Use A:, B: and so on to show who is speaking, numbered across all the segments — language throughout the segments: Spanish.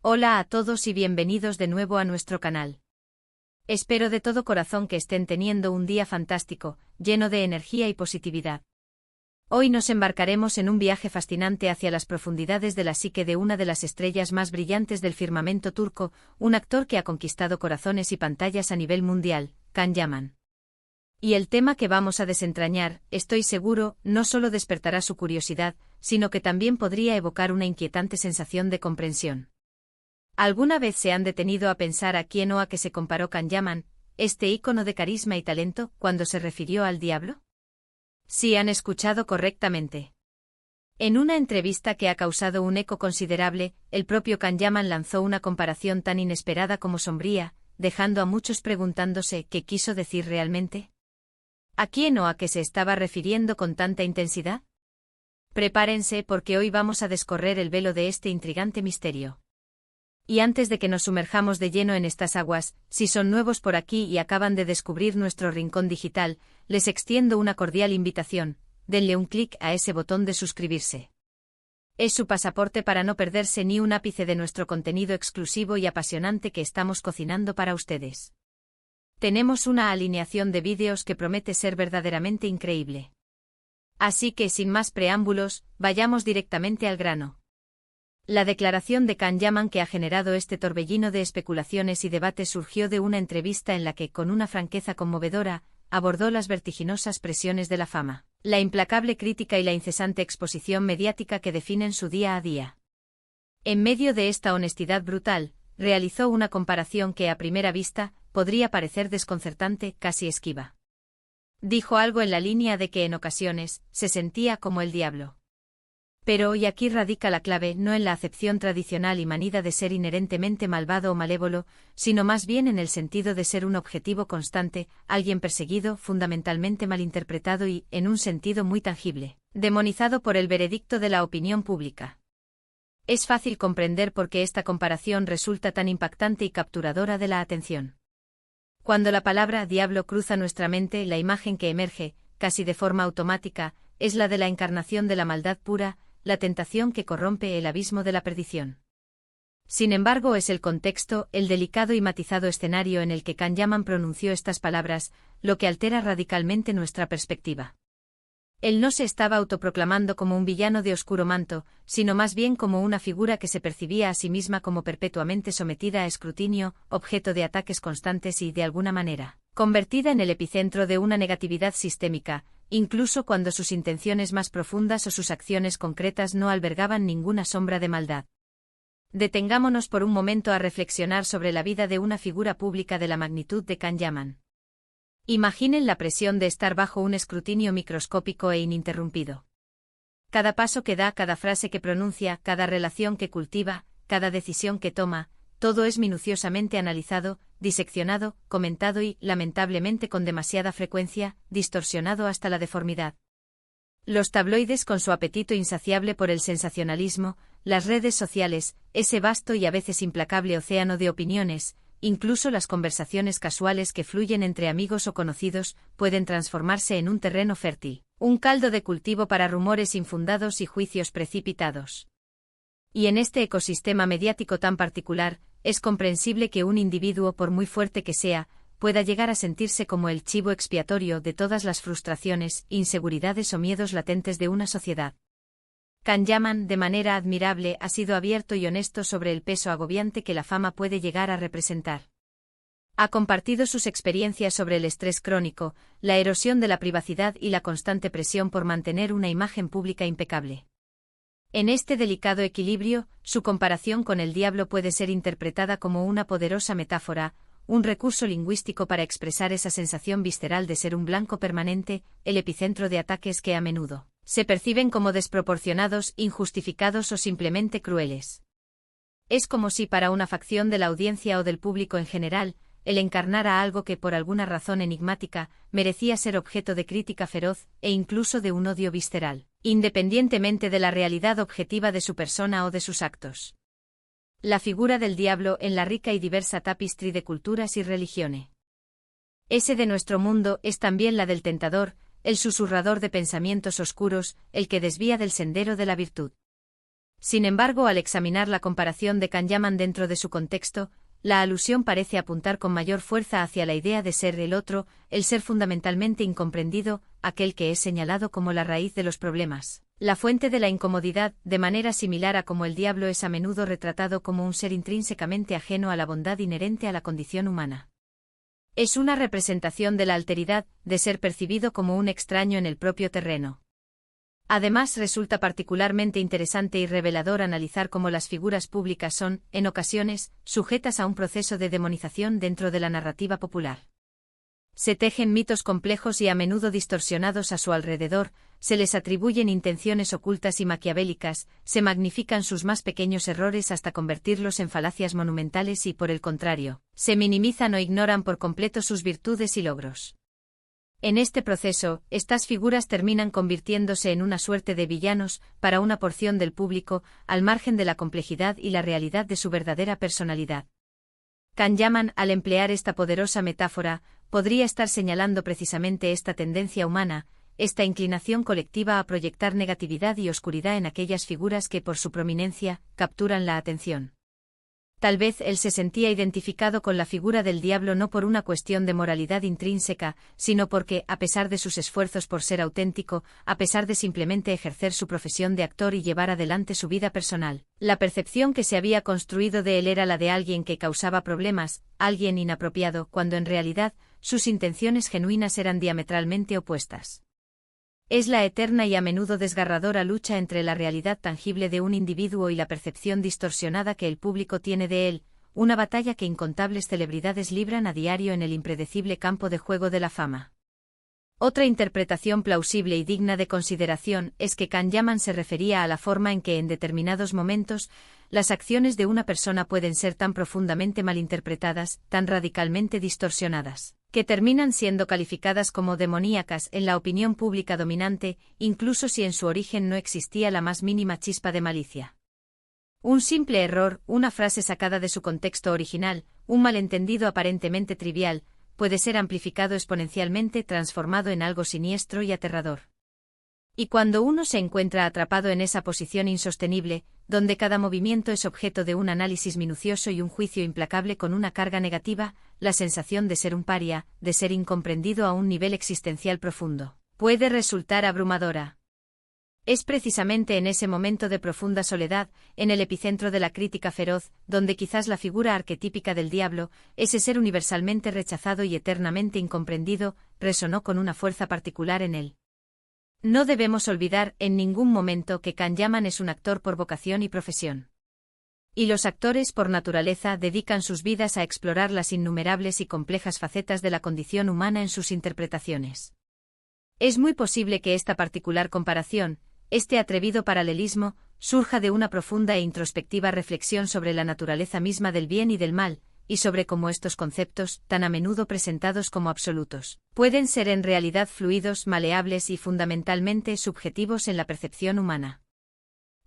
A: Hola a todos y bienvenidos de nuevo a nuestro canal. Espero de todo corazón que estén teniendo un día fantástico, lleno de energía y positividad. Hoy nos embarcaremos en un viaje fascinante hacia las profundidades de la psique de una de las estrellas más brillantes del firmamento turco, un actor que ha conquistado corazones y pantallas a nivel mundial, Can Yaman. Y el tema que vamos a desentrañar, estoy seguro, no solo despertará su curiosidad, sino que también podría evocar una inquietante sensación de comprensión. ¿Alguna vez se han detenido a pensar a quién o a qué se comparó Can Yaman, este ícono de carisma y talento, cuando se refirió al diablo? Sí, han escuchado correctamente. En una entrevista que ha causado un eco considerable, el propio Can Yaman lanzó una comparación tan inesperada como sombría, dejando a muchos preguntándose qué quiso decir realmente. ¿A quién o a qué se estaba refiriendo con tanta intensidad? Prepárense porque hoy vamos a descorrer el velo de este intrigante misterio. Y antes de que nos sumerjamos de lleno en estas aguas, si son nuevos por aquí y acaban de descubrir nuestro rincón digital, les extiendo una cordial invitación: denle un clic a ese botón de suscribirse. Es su pasaporte para no perderse ni un ápice de nuestro contenido exclusivo y apasionante que estamos cocinando para ustedes. Tenemos una alineación de vídeos que promete ser verdaderamente increíble. Así que sin más preámbulos, vayamos directamente al grano. La declaración de Can Yaman que ha generado este torbellino de especulaciones y debates surgió de una entrevista en la que, con una franqueza conmovedora, abordó las vertiginosas presiones de la fama, la implacable crítica y la incesante exposición mediática que definen su día a día. En medio de esta honestidad brutal, realizó una comparación que a primera vista podría parecer desconcertante, casi esquiva. Dijo algo en la línea de que en ocasiones se sentía como el diablo. Pero y aquí radica la clave, no en la acepción tradicional y manida de ser inherentemente malvado o malévolo, sino más bien en el sentido de ser un objetivo constante, alguien perseguido, fundamentalmente malinterpretado y, en un sentido muy tangible, demonizado por el veredicto de la opinión pública. Es fácil comprender por qué esta comparación resulta tan impactante y capturadora de la atención. Cuando la palabra diablo cruza nuestra mente, la imagen que emerge, casi de forma automática, es la de la encarnación de la maldad pura, la tentación que corrompe el abismo de la perdición. Sin embargo, es el contexto, el delicado y matizado escenario en el que Can Yaman pronunció estas palabras, lo que altera radicalmente nuestra perspectiva. Él no se estaba autoproclamando como un villano de oscuro manto, sino más bien como una figura que se percibía a sí misma como perpetuamente sometida a escrutinio, objeto de ataques constantes y, de alguna manera, convertida en el epicentro de una negatividad sistémica, incluso cuando sus intenciones más profundas o sus acciones concretas no albergaban ninguna sombra de maldad. Detengámonos por un momento a reflexionar sobre la vida de una figura pública de la magnitud de Can Yaman. Imaginen la presión de estar bajo un escrutinio microscópico e ininterrumpido. Cada paso que da, cada frase que pronuncia, cada relación que cultiva, cada decisión que toma, todo es minuciosamente analizado, diseccionado, comentado y, lamentablemente con demasiada frecuencia, distorsionado hasta la deformidad. Los tabloides con su apetito insaciable por el sensacionalismo, las redes sociales, ese vasto y a veces implacable océano de opiniones, incluso las conversaciones casuales que fluyen entre amigos o conocidos, pueden transformarse en un terreno fértil, un caldo de cultivo para rumores infundados y juicios precipitados. Y en este ecosistema mediático tan particular, es comprensible que un individuo, por muy fuerte que sea, pueda llegar a sentirse como el chivo expiatorio de todas las frustraciones, inseguridades o miedos latentes de una sociedad. Can Yaman, de manera admirable, ha sido abierto y honesto sobre el peso agobiante que la fama puede llegar a representar. Ha compartido sus experiencias sobre el estrés crónico, la erosión de la privacidad y la constante presión por mantener una imagen pública impecable. En este delicado equilibrio, su comparación con el diablo puede ser interpretada como una poderosa metáfora, un recurso lingüístico para expresar esa sensación visceral de ser un blanco permanente, el epicentro de ataques que a menudo se perciben como desproporcionados, injustificados o simplemente crueles. Es como si para una facción de la audiencia o del público en general, él encarnara algo que por alguna razón enigmática, merecía ser objeto de crítica feroz, e incluso de un odio visceral, independientemente de la realidad objetiva de su persona o de sus actos. La figura del diablo en la rica y diversa tapestry de culturas y religiones. Ese de nuestro mundo es también la del tentador, el susurrador de pensamientos oscuros, el que desvía del sendero de la virtud. Sin embargo, al examinar la comparación de Kanyaman dentro de su contexto, la alusión parece apuntar con mayor fuerza hacia la idea de ser el otro, el ser fundamentalmente incomprendido, aquel que es señalado como la raíz de los problemas, la fuente de la incomodidad, de manera similar a como el diablo es a menudo retratado como un ser intrínsecamente ajeno a la bondad inherente a la condición humana. Es una representación de la alteridad, de ser percibido como un extraño en el propio terreno. Además, resulta particularmente interesante y revelador analizar cómo las figuras públicas son, en ocasiones, sujetas a un proceso de demonización dentro de la narrativa popular. Se tejen mitos complejos y a menudo distorsionados a su alrededor, se les atribuyen intenciones ocultas y maquiavélicas, se magnifican sus más pequeños errores hasta convertirlos en falacias monumentales y, por el contrario, se minimizan o ignoran por completo sus virtudes y logros. En este proceso, estas figuras terminan convirtiéndose en una suerte de villanos para una porción del público, al margen de la complejidad y la realidad de su verdadera personalidad. Kanyaman, al emplear esta poderosa metáfora, podría estar señalando precisamente esta tendencia humana, esta inclinación colectiva a proyectar negatividad y oscuridad en aquellas figuras que por su prominencia, capturan la atención. Tal vez él se sentía identificado con la figura del diablo no por una cuestión de moralidad intrínseca, sino porque, a pesar de sus esfuerzos por ser auténtico, a pesar de simplemente ejercer su profesión de actor y llevar adelante su vida personal, la percepción que se había construido de él era la de alguien que causaba problemas, alguien inapropiado, cuando en realidad, sus intenciones genuinas eran diametralmente opuestas. Es la eterna y a menudo desgarradora lucha entre la realidad tangible de un individuo y la percepción distorsionada que el público tiene de él, una batalla que incontables celebridades libran a diario en el impredecible campo de juego de la fama. Otra interpretación plausible y digna de consideración es que Kanyaman se refería a la forma en que en determinados momentos, las acciones de una persona pueden ser tan profundamente malinterpretadas, tan radicalmente distorsionadas, que terminan siendo calificadas como demoníacas en la opinión pública dominante, incluso si en su origen no existía la más mínima chispa de malicia. Un simple error, una frase sacada de su contexto original, un malentendido aparentemente trivial, puede ser amplificado exponencialmente, transformado en algo siniestro y aterrador. Y cuando uno se encuentra atrapado en esa posición insostenible, donde cada movimiento es objeto de un análisis minucioso y un juicio implacable con una carga negativa, la sensación de ser un paria, de ser incomprendido a un nivel existencial profundo, puede resultar abrumadora. Es precisamente en ese momento de profunda soledad, en el epicentro de la crítica feroz, donde quizás la figura arquetípica del diablo, ese ser universalmente rechazado y eternamente incomprendido, resonó con una fuerza particular en él. No debemos olvidar en ningún momento que Kanyaman es un actor por vocación y profesión. Y los actores por naturaleza dedican sus vidas a explorar las innumerables y complejas facetas de la condición humana en sus interpretaciones. Es muy posible que esta particular comparación, este atrevido paralelismo, surja de una profunda e introspectiva reflexión sobre la naturaleza misma del bien y del mal, y sobre cómo estos conceptos, tan a menudo presentados como absolutos, pueden ser en realidad fluidos, maleables y fundamentalmente subjetivos en la percepción humana.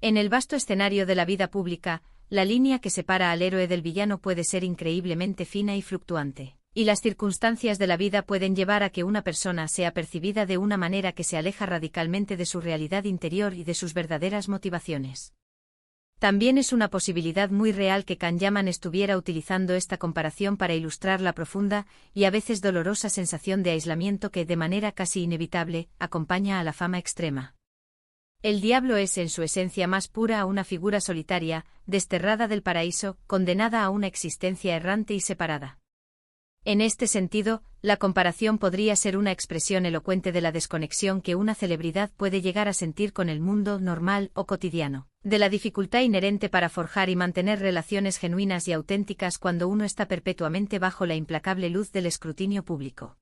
A: En el vasto escenario de la vida pública, la línea que separa al héroe del villano puede ser increíblemente fina y fluctuante. Y las circunstancias de la vida pueden llevar a que una persona sea percibida de una manera que se aleja radicalmente de su realidad interior y de sus verdaderas motivaciones. También es una posibilidad muy real que Kanyaman estuviera utilizando esta comparación para ilustrar la profunda y a veces dolorosa sensación de aislamiento que, de manera casi inevitable, acompaña a la fama extrema. El diablo es en su esencia más pura una figura solitaria, desterrada del paraíso, condenada a una existencia errante y separada. En este sentido, la comparación podría ser una expresión elocuente de la desconexión que una celebridad puede llegar a sentir con el mundo normal o cotidiano, de la dificultad inherente para forjar y mantener relaciones genuinas y auténticas cuando uno está perpetuamente bajo la implacable luz del escrutinio público.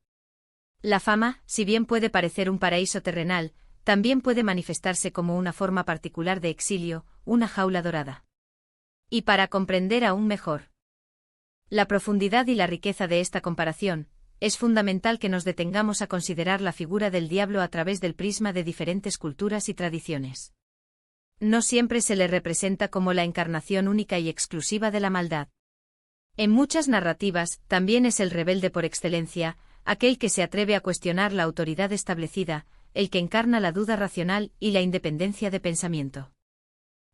A: La fama, si bien puede parecer un paraíso terrenal, también puede manifestarse como una forma particular de exilio, una jaula dorada. Y para comprender aún mejor la profundidad y la riqueza de esta comparación, es fundamental que nos detengamos a considerar la figura del diablo a través del prisma de diferentes culturas y tradiciones. No siempre se le representa como la encarnación única y exclusiva de la maldad. En muchas narrativas, también es el rebelde por excelencia, aquel que se atreve a cuestionar la autoridad establecida, el que encarna la duda racional y la independencia de pensamiento.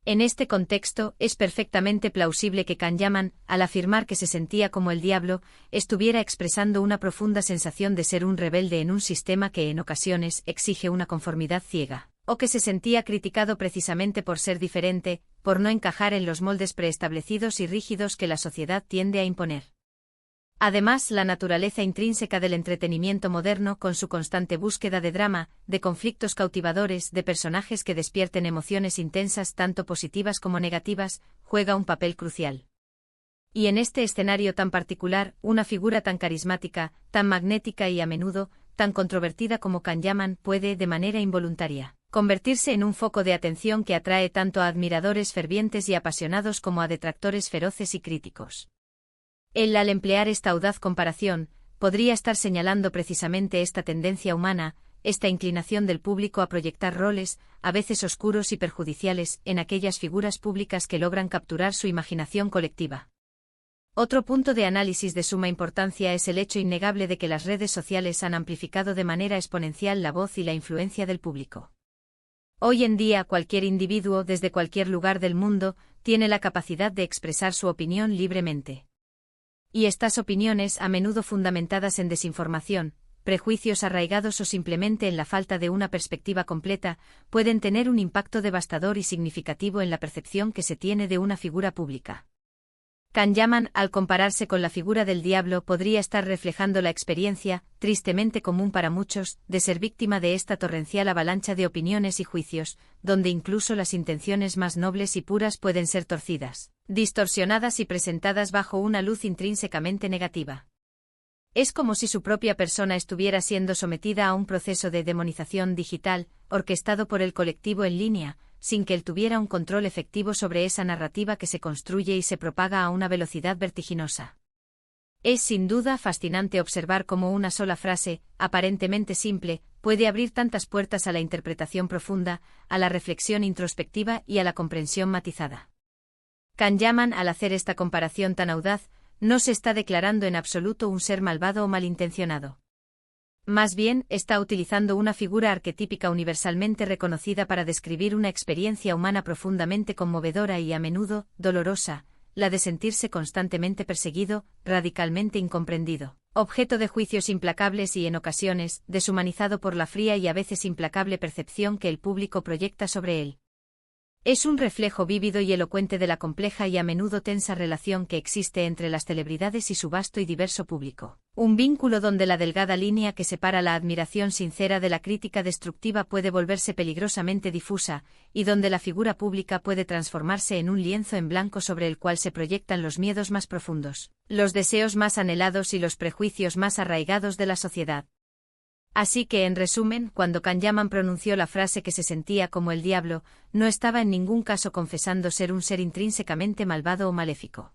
A: En este contexto, es perfectamente plausible que Can Yaman, al afirmar que se sentía como el diablo, estuviera expresando una profunda sensación de ser un rebelde en un sistema que en ocasiones exige una conformidad ciega, o que se sentía criticado precisamente por ser diferente, por no encajar en los moldes preestablecidos y rígidos que la sociedad tiende a imponer. Además, la naturaleza intrínseca del entretenimiento moderno, con su constante búsqueda de drama, de conflictos cautivadores, de personajes que despierten emociones intensas tanto positivas como negativas, juega un papel crucial. Y en este escenario tan particular, una figura tan carismática, tan magnética y a menudo, tan controvertida como Can Yaman puede, de manera involuntaria, convertirse en un foco de atención que atrae tanto a admiradores fervientes y apasionados como a detractores feroces y críticos. Él, al emplear esta audaz comparación, podría estar señalando precisamente esta tendencia humana, esta inclinación del público a proyectar roles, a veces oscuros y perjudiciales, en aquellas figuras públicas que logran capturar su imaginación colectiva. Otro punto de análisis de suma importancia es el hecho innegable de que las redes sociales han amplificado de manera exponencial la voz y la influencia del público. Hoy en día cualquier individuo desde cualquier lugar del mundo tiene la capacidad de expresar su opinión libremente. Y estas opiniones, a menudo fundamentadas en desinformación, prejuicios arraigados o simplemente en la falta de una perspectiva completa, pueden tener un impacto devastador y significativo en la percepción que se tiene de una figura pública. Can Yaman, al compararse con la figura del diablo, podría estar reflejando la experiencia, tristemente común para muchos, de ser víctima de esta torrencial avalancha de opiniones y juicios, donde incluso las intenciones más nobles y puras pueden ser torcidas, distorsionadas y presentadas bajo una luz intrínsecamente negativa. Es como si su propia persona estuviera siendo sometida a un proceso de demonización digital, orquestado por el colectivo en línea, sin que él tuviera un control efectivo sobre esa narrativa que se construye y se propaga a una velocidad vertiginosa. Es sin duda fascinante observar cómo una sola frase, aparentemente simple, puede abrir tantas puertas a la interpretación profunda, a la reflexión introspectiva y a la comprensión matizada. Can Yaman, al hacer esta comparación tan audaz, no se está declarando en absoluto un ser malvado o malintencionado. Más bien, está utilizando una figura arquetípica universalmente reconocida para describir una experiencia humana profundamente conmovedora y a menudo dolorosa, la de sentirse constantemente perseguido, radicalmente incomprendido, objeto de juicios implacables y en ocasiones, deshumanizado por la fría y a veces implacable percepción que el público proyecta sobre él. Es un reflejo vívido y elocuente de la compleja y a menudo tensa relación que existe entre las celebridades y su vasto y diverso público. Un vínculo donde la delgada línea que separa la admiración sincera de la crítica destructiva puede volverse peligrosamente difusa, y donde la figura pública puede transformarse en un lienzo en blanco sobre el cual se proyectan los miedos más profundos, los deseos más anhelados y los prejuicios más arraigados de la sociedad. Así que, en resumen, cuando Can Yaman pronunció la frase que se sentía como el diablo, no estaba en ningún caso confesando ser un ser intrínsecamente malvado o maléfico.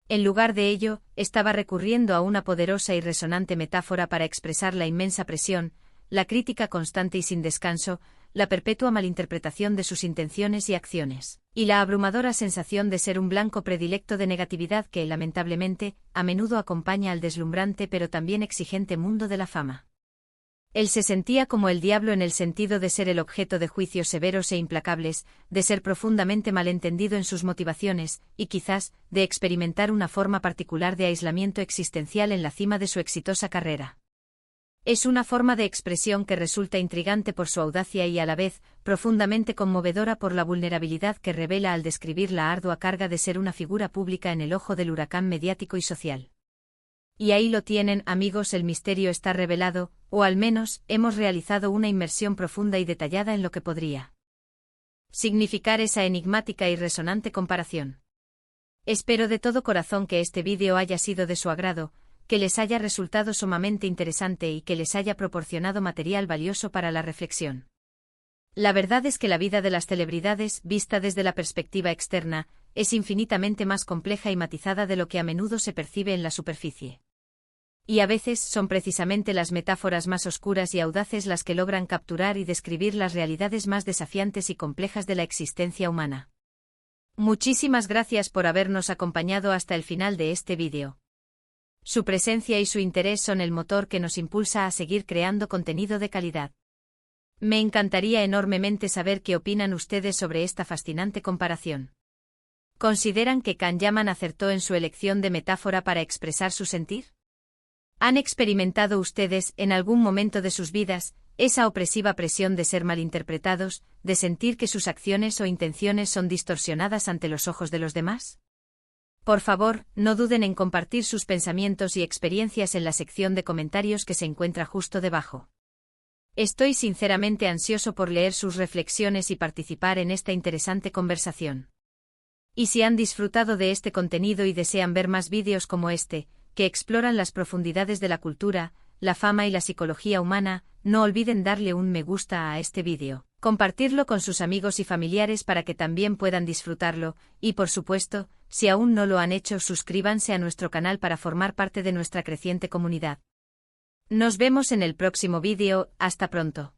A: En lugar de ello, estaba recurriendo a una poderosa y resonante metáfora para expresar la inmensa presión, la crítica constante y sin descanso, la perpetua malinterpretación de sus intenciones y acciones, y la abrumadora sensación de ser un blanco predilecto de negatividad que, lamentablemente, a menudo acompaña al deslumbrante pero también exigente mundo de la fama. Él se sentía como el diablo en el sentido de ser el objeto de juicios severos e implacables, de ser profundamente malentendido en sus motivaciones, y quizás, de experimentar una forma particular de aislamiento existencial en la cima de su exitosa carrera. Es una forma de expresión que resulta intrigante por su audacia y a la vez, profundamente conmovedora por la vulnerabilidad que revela al describir la ardua carga de ser una figura pública en el ojo del huracán mediático y social. Y ahí lo tienen, amigos, el misterio está revelado, o al menos, hemos realizado una inmersión profunda y detallada en lo que podría significar esa enigmática y resonante comparación. Espero de todo corazón que este vídeo haya sido de su agrado, que les haya resultado sumamente interesante y que les haya proporcionado material valioso para la reflexión. La verdad es que la vida de las celebridades, vista desde la perspectiva externa, es infinitamente más compleja y matizada de lo que a menudo se percibe en la superficie. Y a veces son precisamente las metáforas más oscuras y audaces las que logran capturar y describir las realidades más desafiantes y complejas de la existencia humana. Muchísimas gracias por habernos acompañado hasta el final de este vídeo. Su presencia y su interés son el motor que nos impulsa a seguir creando contenido de calidad. Me encantaría enormemente saber qué opinan ustedes sobre esta fascinante comparación. ¿Consideran que Kahneman acertó en su elección de metáfora para expresar su sentir? ¿Han experimentado ustedes, en algún momento de sus vidas, esa opresiva presión de ser malinterpretados, de sentir que sus acciones o intenciones son distorsionadas ante los ojos de los demás? Por favor, no duden en compartir sus pensamientos y experiencias en la sección de comentarios que se encuentra justo debajo. Estoy sinceramente ansioso por leer sus reflexiones y participar en esta interesante conversación. Y si han disfrutado de este contenido y desean ver más vídeos como este, que exploran las profundidades de la cultura, la fama y la psicología humana, no olviden darle un me gusta a este vídeo, compartirlo con sus amigos y familiares para que también puedan disfrutarlo, y por supuesto, si aún no lo han hecho, suscríbanse a nuestro canal para formar parte de nuestra creciente comunidad. Nos vemos en el próximo vídeo, hasta pronto.